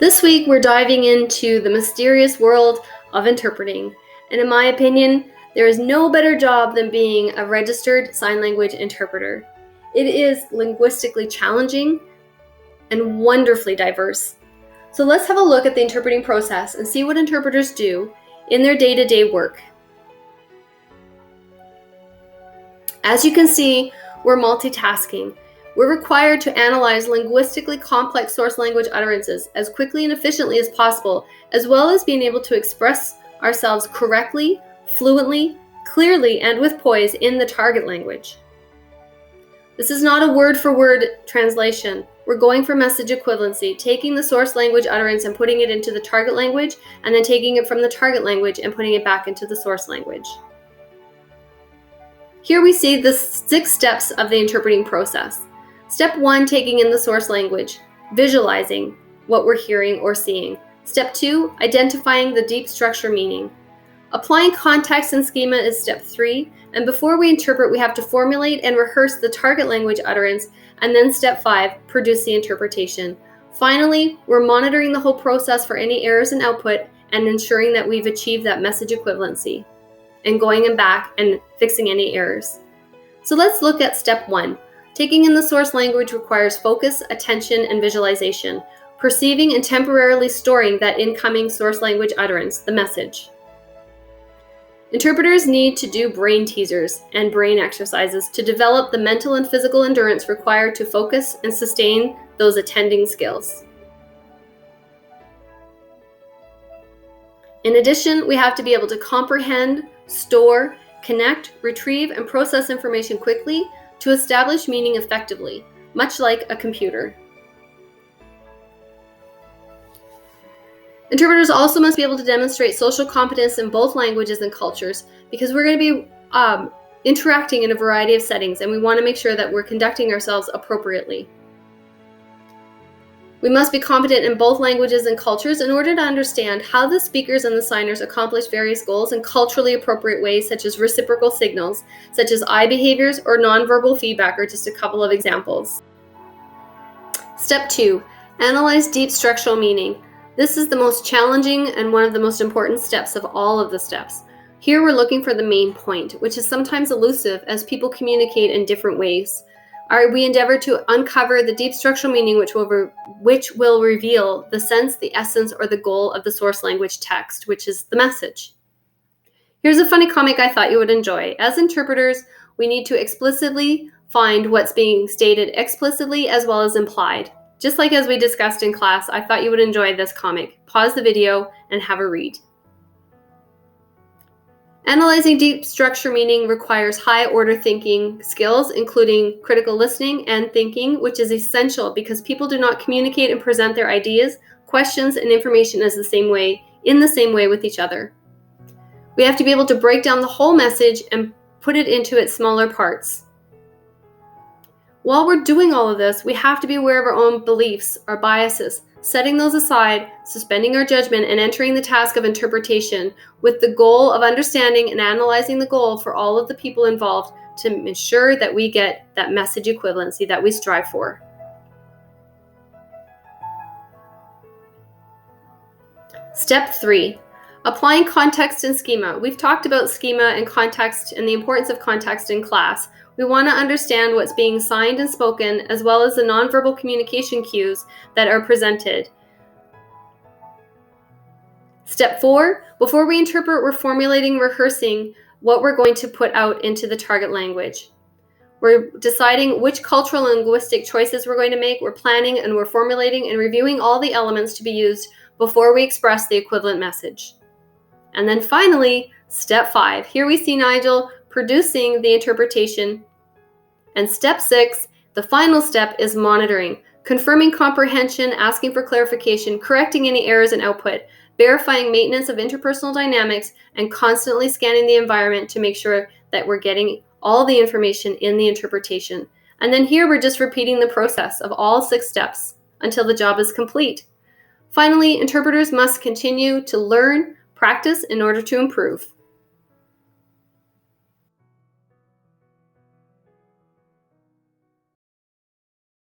This week, we're diving into the mysterious world of interpreting. And in my opinion, there is no better job than being a registered sign language interpreter. It is linguistically challenging and wonderfully diverse. So let's have a look at the interpreting process and see what interpreters do in their day-to-day work. As you can see, we're multitasking. We're required to analyze linguistically complex source language utterances as quickly and efficiently as possible, as well as being able to express ourselves correctly, fluently, clearly, and with poise in the target language. This is not a word-for-word translation. We're going for message equivalency, taking the source language utterance and putting it into the target language, and then taking it from the target language and putting it back into the source language. Here we see the 6 steps of the interpreting process. Step 1, taking in the source language, visualizing what we're hearing or seeing. Step 2, identifying the deep structure meaning. Applying context and schema is step 3, and before we interpret, we have to formulate and rehearse the target language utterance, and then step 5, produce the interpretation. Finally, we're monitoring the whole process for any errors in output and ensuring that we've achieved that message equivalency, and going back and fixing any errors. So let's look at step 1. Taking in the source language requires focus, attention, and visualization, perceiving and temporarily storing that incoming source language utterance, the message. Interpreters need to do brain teasers and brain exercises to develop the mental and physical endurance required to focus and sustain those attending skills. In addition, we have to be able to comprehend, store, connect, retrieve, and process information quickly to establish meaning effectively, much like a computer. Interpreters also must be able to demonstrate social competence in both languages and cultures because we're going to be interacting in a variety of settings, and we want to make sure that we're conducting ourselves appropriately. We must be competent in both languages and cultures in order to understand how the speakers and the signers accomplish various goals in culturally appropriate ways, such as reciprocal signals, such as eye behaviors or nonverbal feedback, are just a couple of examples. Step 2, analyze deep structural meaning. This is the most challenging and one of the most important steps of all of the steps. Here we're looking for the main point, which is sometimes elusive as people communicate in different ways. We endeavor to uncover the deep structural meaning which will reveal the sense, the essence, or the goal of the source language text, which is the message. Here's a funny comic I thought you would enjoy. As interpreters, we need to explicitly find what's being stated explicitly as well as implied. Just like as we discussed in class, I thought you would enjoy this comic. Pause the video and have a read. Analyzing deep structure meaning requires high-order thinking skills, including critical listening and thinking, which is essential because people do not communicate and present their ideas, questions, and information in the same way with each other. We have to be able to break down the whole message and put it into its smaller parts. While we're doing all of this, we have to be aware of our own beliefs, our biases, setting those aside, suspending our judgment, and entering the task of interpretation with the goal of understanding and analyzing the goal for all of the people involved to ensure that we get that message equivalency that we strive for. Step 3, applying context and schema. We've talked about schema and context and the importance of context in class. We want to understand what's being signed and spoken, as well as the nonverbal communication cues that are presented. Step 4, before we interpret, we're formulating, rehearsing what we're going to put out into the target language. We're deciding which cultural and linguistic choices we're going to make. We're planning and we're formulating and reviewing all the elements to be used before we express the equivalent message. And then finally, step 5. Here we see Nigel producing the interpretation. And step 6, the final step, is monitoring, confirming comprehension, asking for clarification, correcting any errors in output, verifying maintenance of interpersonal dynamics, and constantly scanning the environment to make sure that we're getting all the information in the interpretation. And then here we're just repeating the process of all 6 steps until the job is complete. Finally, interpreters must continue to learn, practice in order to improve.